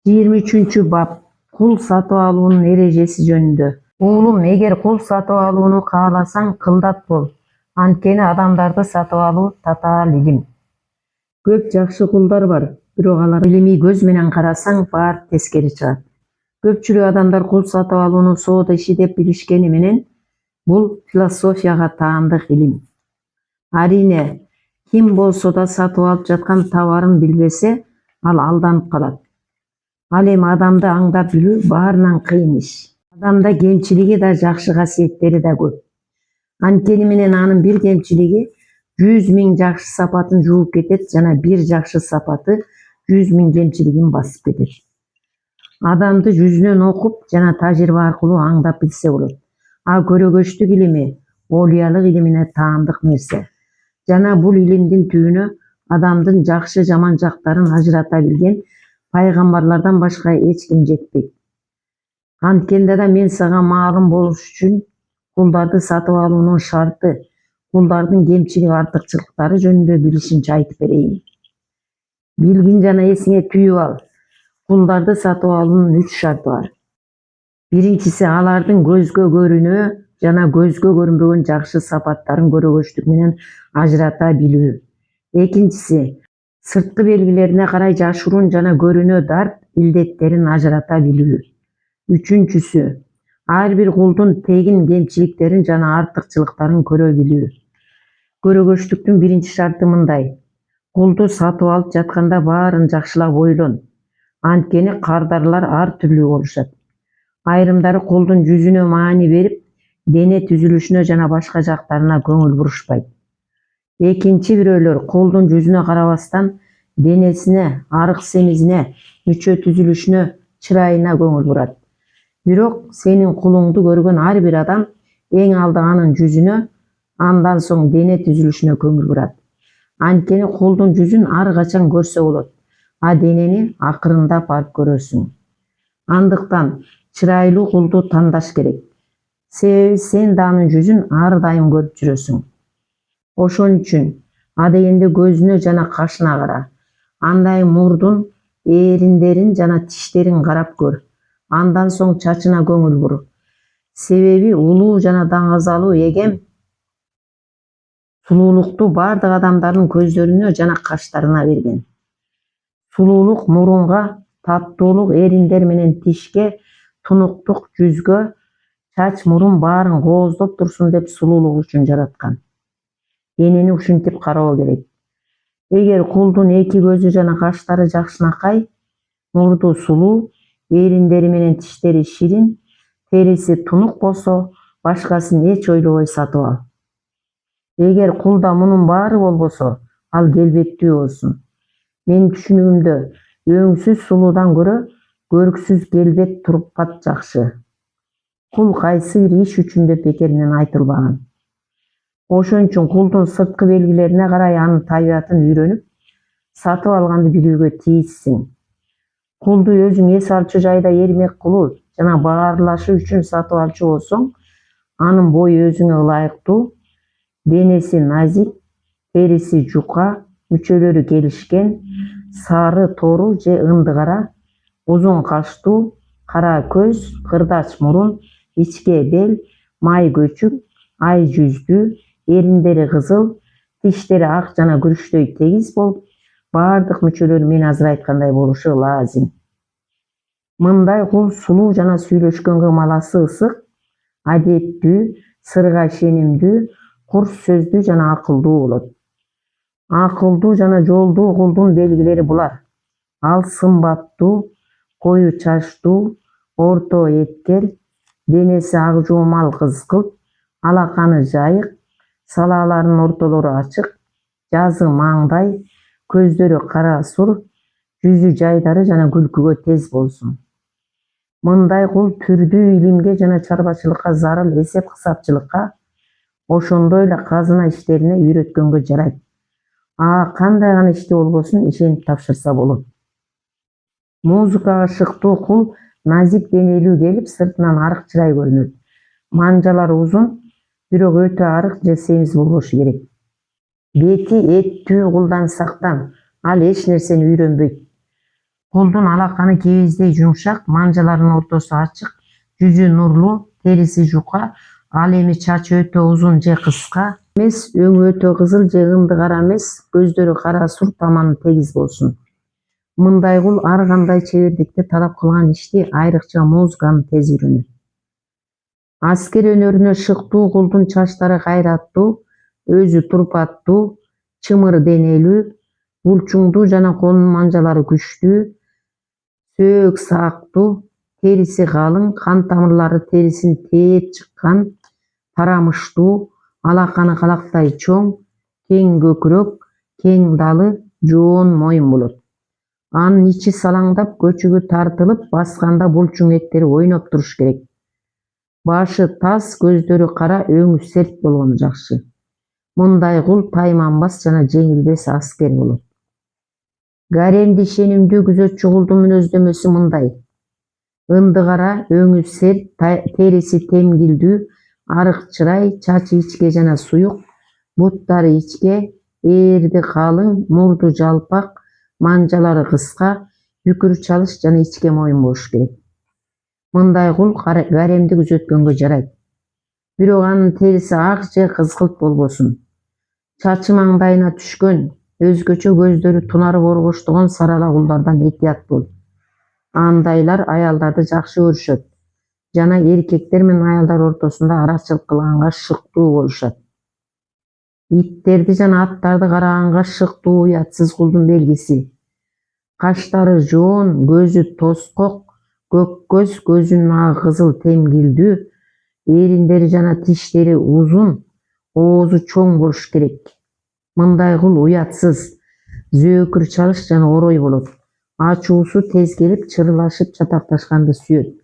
23-bab Kul satып alуунун эрежеси жөнүндө. Уулум, эгер кул сатып алууну кааласаң, кылдат бол. Анткени адамдарды сатып алуу татаал илим. Көп жакшы кулдар бар, бирок алар илимий көз менен карасаң, баары тескери чыгат. Көпчүлүк адамдар кул сатып алууну соода иши деп билишкени менен, бул философияга таандык илим. Арине, ким болсо да сатып алып жаткан товарын билбесе, ал алданып калат. Ал эми адамды аңдап билүү баарынан кыйын иш. Адамда кемчилиги да, жакшы касиеттери да көп. Анткени менен анын бир кемчилиги 100 000 жакшы сапатын жууп кетет жана бир жакшы сапаты 100 000 кемчилигин басып кетет. Адамды жүзүнөн окуп жана тажрыйба аркылуу аңдап билсе болот. А көрөгөчтүк илими олуялык илимине таандык нерсе. Жана бул илимдин түбүнө адамдын жакшы жаман жактарын ажырата билген пайгамбарлардан башка эч ким жетпейт. Анткенде да мен сага маалым болуш үчүн кулдарды сатып алуунун шарты, кулдардын кемчилик артыкчылыктары жөнүндө билишимче айтып берейин. Билгин жана эсиңе түйүп ал. Кулдарды сатып алуунун 3 шарты бар. Биринчиси алардын көзгө көрүнөө жана көзгө көрүнбөгөн жакшы сапаттарын көрөгөчтүк менен ажырата билүү. Экинчиси сырткы белгилерине карай жашыруун жана көрүнөө дарт илдеттерин ажырата билүү. Үчүнчүсү ар бир кулдун тегин кемчиликтерин жана артыкчылыктарын көрө билүү. Көрөгөчтүктүн биринчи шарты мындай: кулду сатып алып жатканда баарын жакшылап ойлон. Анткени кардарлар ар түрлүү болушат. Айрымдары кулдун жүзүнө маани берип, дене түзүлүшүнө жана башка жактарына көңүл бурушпайт. Экинчи бирөөлөр кулдун жүзүнө карабастан денесине, арык семизине, мүчө түзүлүшүнө, чырайына көңүл бурат. Бирок сенин кулуңду көргөн ар бир адам эң алда анын жүзүнө, андан соң дене түзүлүшүнө көңүл бурат. Анткени кулдун жүзүн ар качан көрсө болот, а денени акырындап барып көрөсүң. Андыктан чырайлуу кулду тандаш керек. Себеби сен да анын жүзүн ар дайым көрүп жүрөсүң. Ошон үчүн адегенде көзүнө жана кашына кара. Андай мурдун, эриндерин жана тиштерин карап көр. Андан соң чачына көңүл бур. Себеби улуу жана даңазалуу эгем сулуулукту бардык адамдардын көздөрүнө жана каштарына берген. Сулуулук мурунга, таттуулук эриндер менен тишке, тунуктук жүзгө, чач мурун баарын кооздоп турсун деп сулуулук үчүн жараткан. Энени ушинтип кароо керек. Эгер кулдун эки көзү жана каштары жакшынакай, мурду сулуу, эриндери менен тиштери ширин, териси тунук болсо, башкасын эч ойлобой сатып ал. Эгер кулда мунун баары болбосо, ал келбеттүү болсун. Менин түшүнүгүмдө өңсүз сулуудан көрө көрксүз келбет турпат жакшы. Кул кайсы бир иш үчүн деп бекеринен айтылбаган. Ошон үчүн кулдун сырткы белгилерине карай анын табиятын үйрөнүп, сатып алганды билүүгө тийиссиң. Кулду өзүң эс алчу жайда эрмек кылуу жана баарлашы үчүн сатып алчу болсоң, анын бою өзүңө ылайыктуу, денеси назик, териси жука, мүчөлөрү келишкен, сары тору же ынды кара, узун каштуу, кара көз, кырдач мурун, ичке бел, май көчүк, ай жүздүү, эриндери кызыл, тиштери ак жана күрүчтөй тегиз болуп, бардык мүчөлөрү мен азыр айткандай болушу лазим. Мындай кул сулуу жана сүйлөшкөнгө маласы ысык, адептүү, сырга ишенимдүү, курс сөздүү жана акылдуу болот. Акылдуу жана жолдуу кулдун белгилери булар: ал сымбаттуу, кою чачтуу, орто эткел, денеси ак жуумал кызгылт, алаканы жайык, салааларынын ортолору ачык, жазы маңдай, көздөрү кара сур, жүзү жайдары жана күлкүгө тез болсун. Мындай кул түрдүү илимге жана чарбачылыкка зарыл эсеп-кысапчылыкка, ошондой эле казына иштерине үйрөткөнгө жарайт. А кандай гана иште болбосун ишенип тапшырса болот. Музыкага шыктуу кул назик денелүү келип, сыртынан арык чырай көрүнөт. Манжалары узун, бирок өтө арык же семиз болбошу керек. Бети эттүү кулдан сактан, ал эч нерсени үйрөнбөйт. Колдун алаканы кебездей жумшак, манжаларынын ортосу ачык, жүзү нурлуу, териси жука, ал эми чачы өтө узун же кыска эмес, өңү өтө кызыл же ынды кара эмес, көздөрү кара сур, таманы тегиз болсун. Мындай кул ар кандай чебердикти талап кылган ишти, айрыкча музыканы тез үйрөнөт. Аскер өнөрүнө шыктуу кулдун чачтары кайраттуу, өзү турпаттуу, чымыр денелүү, булчуңдуу жана колунун манжалары күчтүү, сөөк саактуу, териси калың, кан тамырлары терисин тээп чыккан, тарамыштуу, алаканы калактай чоң, кең көкүрөк, кең далы, жоон моюн болот. Анын ичи салаңдап, көчүгү тартылып, басканда булчуң эттери ойноп туруш керек. Башы таз, көздөрү кара, өңү серт болгону жакшы. Мындай кул тайманбас жана жеңилбес аскер болот. Гаремди ишенимдүү күзөтчү кулдун мүнөздөмөсү мындай: ынды кара, өңү серт, териси темгилдүү, арык чырай, чачы ичке жана суюк, буттары ичке, ээрди калың, мурду жалпак, манжалары кыска, бүкүр чалыш жана ичке моюн болуш керек. Мындай кул гаремди күзөткөнгө жарайт. Бирок анын териси ак же кызгылт болбосун. Чачы маңдайына түшкөн, өзгөчө көздөрү тунарып оргоштогон сарала кулдардан этият бол. Андайлар аялдарды жакшы көрүшөт жана эркектер менен аялдар ортосунда арачылык кылганга шыктуу болушат. Иттерди жана аттарды караганга шыктуу, уятсыз кулдун белгиси. Каштары жоон, көзү тоскок, көк көз, көзүнүн агы кызыл темгилдүү, эриндери жана тиштери узун, оозу чоң болуш керек. Мындай кул уятсыз, зөөкүр чалыш жана орой болот. Ачуусу тез келип, чырылашып чатакташканды сүйөт.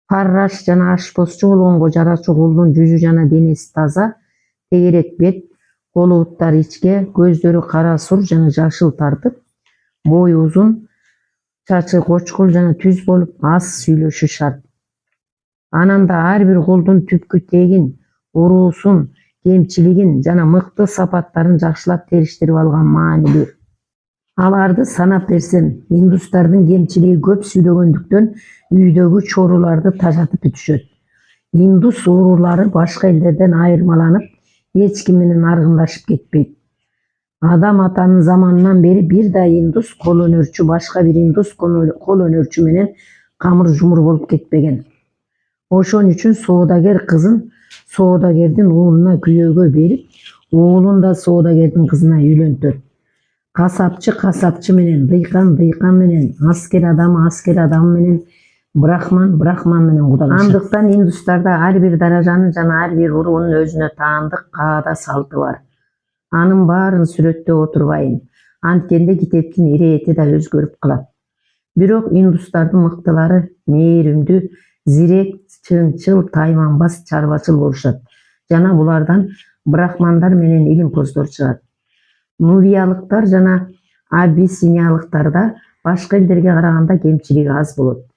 Фарраш жана ашпозчу болгонго жарачу кулдун жүзү жана денеси таза, тегерек бет, колу буттары ичке, көздөрү кара сур жана жашыл тартып, бою узун, чачы кочкул жана түз болуп, аз сүйлөшү шарт. Анан да ар бир кулдун түпкү тегин, уруусун, кемчилигин жана мыкты сапаттарын жакшылап териштирип алган маанилүү. Аларды санап берсем, индустардын кемчилиги көп сүйлөгөндүктөн үйдөгү чоруларды тажатып бүтүшөт. Индус уруулары башка элдерден айырмаланып, эч ким менен аргындашып кетпейт. Адам атанын заманынан бери бир да индус кол өнөрчү башка бир индус кол өнөрчү менен камыр жумур болуп кетпеген. Ошон үчүн соодагер кызын соодагердин уулуна күйөөгө берип, уулун да соодагердин кызына үйлөнтөт. Касапчы касапчы менен, дыйкан дыйкан менен, аскер адамы менен, брахман менен кудалашат. Андыктан индустарда ар бир даражанын жана ар бир уруунун өзүнө таандык каада салты бар. Анын баарын сүрөттөп отурбайм, анткенде китептин ирети да өзгөрүп калат. Бирок индустардын мыктылары мээримдүү, зирек, чынчыл, тайманбас, чарбачыл болушат жана булардан брахмандар менен илимпоздор чыгат. Нубиялыктар жана абиссиниялыктарда башка элдерге караганда кемчилиги аз болот.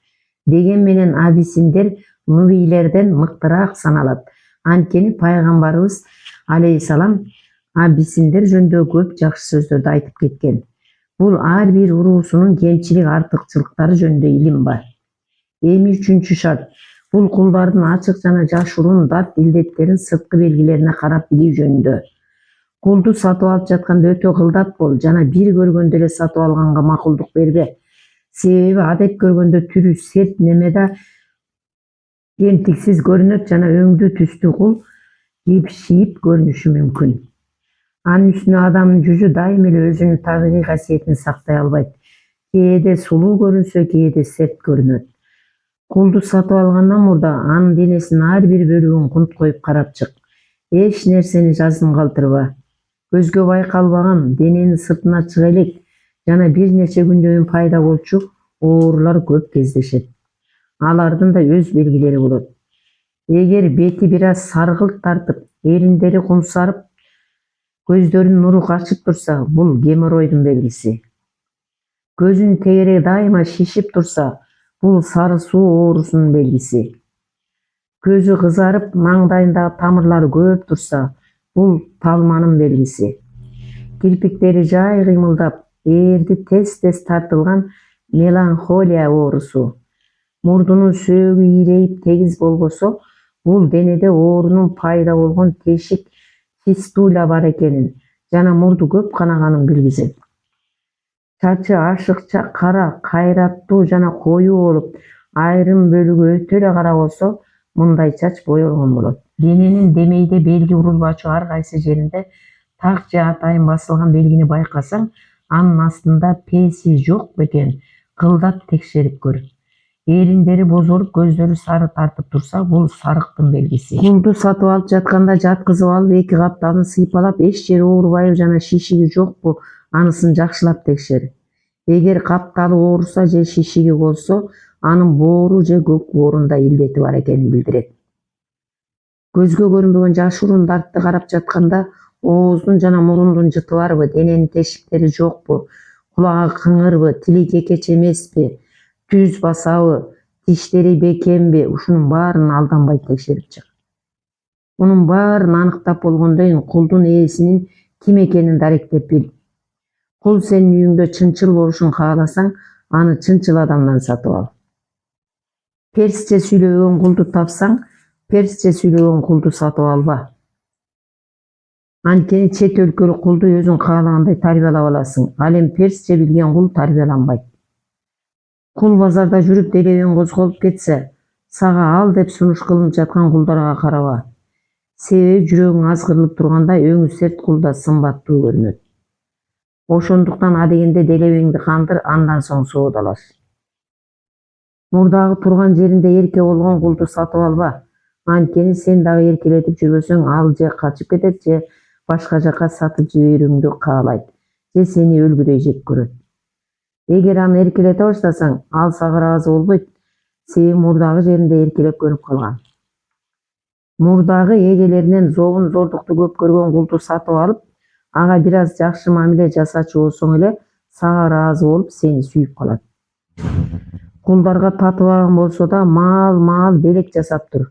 Деген менен абиссиндер нубийлерден мыктыраак саналат. Анткени пайгамбарыбыз алейхисалам абиссиндер жөнүндө көп жакшы сөздөрдү айтып кеткен. Бул ар бир уруусунун кемчилик артыкчылыктары жөнүндө илим бар. Эми үчүнчү шарт. Бул кулдардын ачык жана жашыруун дат илдеттерин сырткы белгилерине карап билүү жөнүндө. Кулду сатып алып жатканда өтө кылдат бол жана бир көргөндө эле сатып алганга макулдук бербе. Себеби адеп көргөндө түрү серт немеде кемтиксиз көрүнөт жана өңдүү түстүү кул кипшип көрүнүшү мүмкүн. Анын үстүнө адамдын жүзү дайым эле өзүнүн табигый касиетин сактай албайт. Кээде сулуу көрүнсө, кээде серт көрүнөт. Кулду сатып алгандан мурда анын денесинин ар бир бөлүгүн кунт коюп карап чык. Эч нерсени жаздым калтырба. Көзгө байкалбаган, дененин сыртына чыга элек жана бир нече күндөн кийин пайда болчу оорулар көп кездешет. Алардын да өз белгилери болот. Эгер бети бир аз саргылт тартып, эриндери кумсарып, көздөрүнүн нуру качып турса, бул геморройдун белгиси. Көзүнүн тегереги дайыма шишип турса, бул сары суу оорусунун белгиси. Көзү кызарып, маңдайындагы тамырлары көп турса, бул талманын белгиси. Кирпиктери жай кыймылдап, ээрди тез-тез тартылган Меланхолия оорусу. Мурдунун сөөгү ийрейип тегиз болбосо, бул денеде оорунун пайда болгон тешик фистуля бар экенин жана мурду көп канаганын билгизет. Чачы ашыкча кара, кайраттуу жана коюу болуп, айрым бөлүгү өтө эле кара болсо, мындай чач боелгон болот. Дененин демейде белги урулбачу ар кайсы жеринде так же атайын басылган белгини байкасаң, анын астында песи жок бекен, кылдап текшерип көр. Эриндери бозоруп, көздөрү сары тартып турса, бул сарыктын белгиси. Кулду сатып алып жатканда жаткызып алып, 2 капталын сыйпалап, эч жери оорубайбы жана шишиги жокпу, анысын жакшылап текшер. Эгер капталы ооруса же шишиги болсо, анын боору же көк боорунда илдети бар экенин билдирет. Көзгө көрүнбөгөн жаш урундарды карап жатканда, ооздун жана мурундун жыты барбы, дененин тешиктери жокпу, кулагы кыңырбы, тили кекече эмеспи, түз басабы, тиштери бекемби, ушунун баарын алданбай текшерип чык. Мунун баарын аныктап болгондон кийин кулдун ээсинин ким экенин даректеп бил. Кул сенин үйүңдө чынчыл болушун кааласаң, аны чынчыл адамдан сатып ал. Персче сүйлөбөгөн кулду тапсаң, персче сүйлөгөн кулду сатып алба. Анткени чет өлкөлүк кулду өзүң каалагандай тарбиялап аласың, ал эми персче билген кул тарбияланбайт. Кул базарда жүрүп делебең козголуп кетсе, сага ал деп сунуш кылынып жаткан кулдарга караба. Себеби жүрөгүң азгырылып турганда өңү серт кул да сымбаттуу көрүнөт. Ошондуктан адегенде делебеңди кандыр, андан соң соодалаш. Мурдагы турган жеринде эрке болгон кулду сатып алба. Анткени сен дагы эркелетип жүрбөсөң, ал же качып кетет, же башка жака сатып жиберүүңдү каалайт, же сени өлгүдөй жек көрөт. Эгер аны эркелете баштасаң, ал сага ыраазы болбойт, себеби мурдагы жеринде эркелеп көнүп калган. Мурдагы эгелеринен зобун зордукту көп көргөн кулду сатып алып, ага бир аз жакшы мамиле жасачу болсоң эле, сага ыраазы болуп, сени сүйүп калат. Кулдарга татыбаган болсо да, маал белек жасап тур.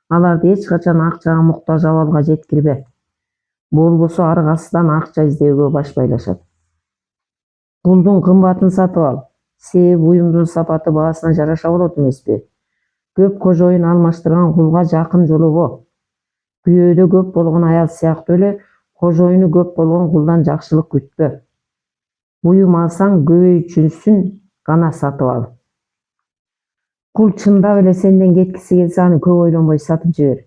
Аларды эч качан акчага муктаж абалга жеткирбе. Болбосо аргасынан акча издөөгө баш байлашат. Кулдун кымбатын сатып ал, себеби буюмдун сапаты баасына жараша болот эмеспи? Көп кожоюн алмаштырган кулга жакын жолобо. Күйөөдө көп болгон аял сыяктуу эле, кожоюну көп болгон кулдан жакшылык күтпө. Буюм алсаң, көбөйчүсүн гана сатып ал. Кул чындап эле сенден кеткиси келсе, аны көп ойлонбой сатып жибер.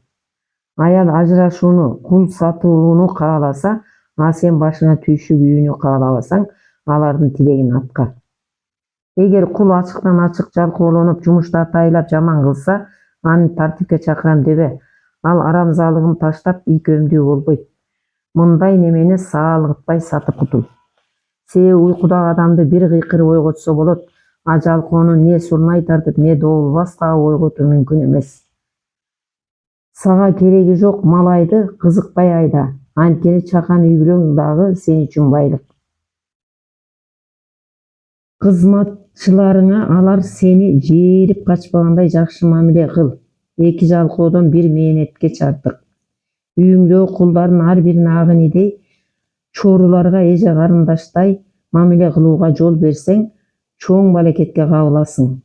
Аял ажырашууну, кул сатууну кааласа, а сен башыңа түйшүк үйүнү каалабасаң, алардын тилегин аткар. Эгер кул ачыктан ачык жалкоолонуп, жумушта атайлап жаман кылса, аны тартипке чакырам дебе. Ал арамзалыгын таштап, ийкөмдүү болбойт. Мындай немени саалгытпай сатып кутул. Себеби уйкудагы адамды бир кыйкырып ойготсо болот, а жалкоону не сурнай тартып, не добул баскага ойготуу мүмкүн эмес. Сага кереги жок малайды кызыкпай айда, анткени чакан үй бүлөң дагы сен үчүн байлык. Кызматчыларыңа алар сени жээрип качпагандай жакшы мамиле кыл. 2 жалкоодон 1 мээнеткеч артык. Үйүңдөгү кулдардын ар бирине ак инидей, чоруларга эже карындаштай мамиле кылууга жол берсең, чоң балекетке кабыласың.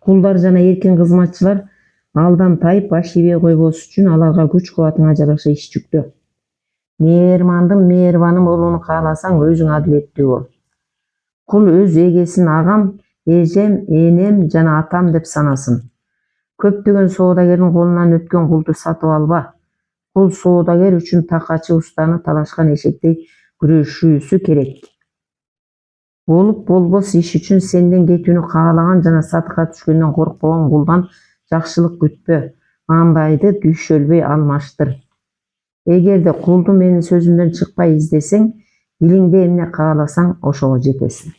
Кулдар жана эркин кызматчылар алдан тайып, баш ийбей койбош үчүн аларга күч кубатыңа жараша иш жүктө. Мээрмандын мээрбан болууну кааласаң, өзүң адилеттүү бол. Кул өз эгесин агам, эжем, энем жана атам деп санасын. Көптөгөн соодагердин колунан өткөн кулду сатып алба. Кул соодагер үчүн такачы устаны талашкан эшектей күрөшүүсү керек. Болуп болбос иш үчүн сенден кетүүнү каалаган жана сатыкка түшкөндөн коркпогон кулдан жакшылык күтпө. Андайды дүйшөлбөй алмаштыр. Эгерде кулду менин сөзүмдөн чыкпай издесең, илиңде эмне кааласаң ошого жетесиң.